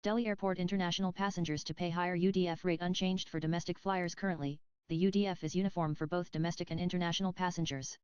Delhi Airport international passengers to pay higher UDF rate unchanged for domestic flyers currently. The UDF is uniform for both domestic and international passengers.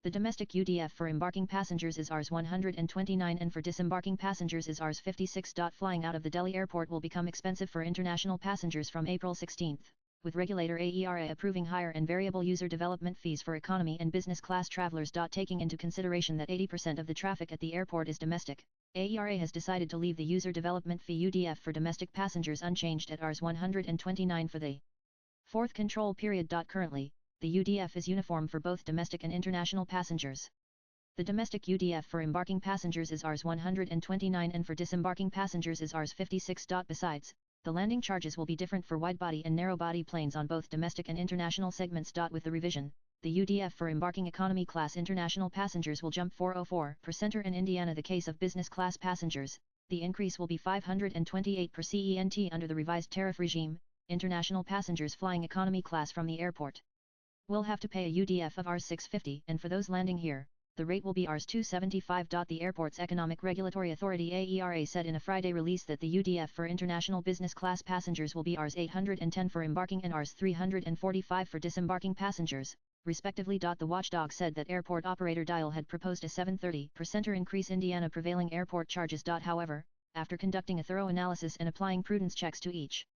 The domestic UDF for embarking passengers is Rs 129 and for disembarking passengers is Rs 56. Flying out of the Delhi airport will become expensive for international passengers from April 16, with regulator AERA approving higher and variable user development fees for economy and business class travelers. Taking into consideration that 80% of the traffic at the airport is domestic, AERA has decided to leave the user development fee UDF for domestic passengers unchanged at Rs 129 for the fourth control period. Currently, the UDF is uniform for both domestic and international passengers. The domestic UDF for embarking passengers is Rs 129 and for disembarking passengers is Rs 56. Besides, the landing charges will be different for wide-body and narrow-body planes on both domestic and international segments. With the revision, the UDF for embarking economy class international passengers will jump 404 per center in Indiana. The case of business class passengers, the increase will be 528 per cent under the revised tariff regime. International passengers flying economy class from the airport will have to pay a UDF of Rs 650, and for those landing here, the rate will be Rs 275. The airport's Economic Regulatory Authority AERA said in a Friday release that the UDF for international business class passengers will be Rs 810 for embarking and Rs 345 for disembarking passengers, respectively. The watchdog said that airport operator Dial had proposed a 730 per center increase Indiana prevailing airport charges. However, after conducting a thorough analysis and applying prudence checks to each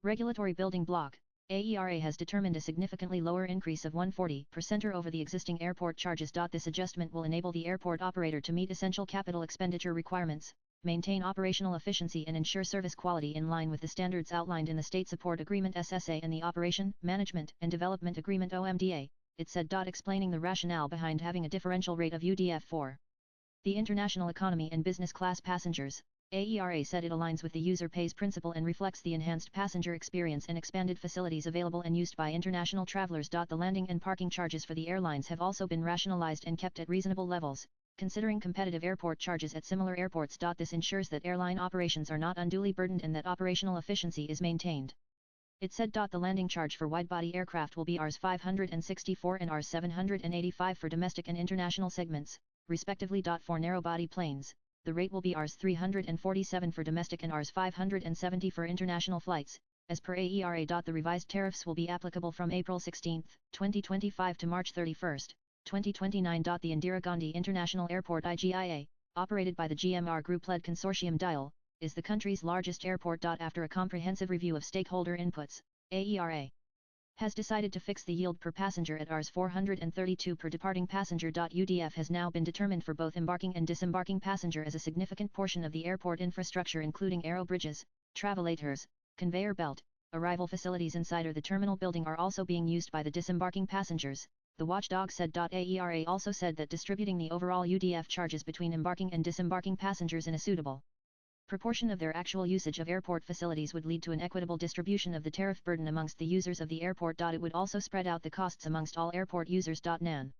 regulatory building block, AERA has determined a significantly lower increase of 140 per center over the existing airport charges. This adjustment will enable the airport operator to meet essential capital expenditure requirements, maintain operational efficiency and ensure service quality in line with the standards outlined in the State Support Agreement SSA and the Operation, Management and Development Agreement OMDA, it said. Explaining the rationale behind having a differential rate of UDF for the international economy and business class passengers, AERA said it aligns with the user pays principle and reflects the enhanced passenger experience and expanded facilities available and used by international travelers. The landing and parking charges for the airlines have also been rationalized and kept at reasonable levels, considering competitive airport charges at similar airports. This ensures that airline operations are not unduly burdened and that operational efficiency is maintained. It said. The landing charge for wide-body aircraft will be Rs 564 and Rs 785 for domestic and international segments, respectively. For narrow-body planes, the rate will be Rs 347 for domestic and Rs 570 for international flights, as per AERA. The revised tariffs will be applicable from April 16, 2025 to March 31, 2029. The Indira Gandhi International Airport IGIA, operated by the GMR Group-led consortium DIAL, is the country's largest airport. After a comprehensive review of stakeholder inputs, AERA has decided to fix the yield per passenger at Rs 432 per departing passenger. UDF has now been determined for both embarking and disembarking passenger as a significant portion of the airport infrastructure including aero bridges, travelators, conveyor belt, arrival facilities inside the terminal building are also being used by the disembarking passengers, the watchdog said. AERA also said that distributing the overall UDF charges between embarking and disembarking passengers in a suitable proportion of their actual usage of airport facilities would lead to an equitable distribution of the tariff burden amongst the users of the airport. It would also spread out the costs amongst all airport users. NAN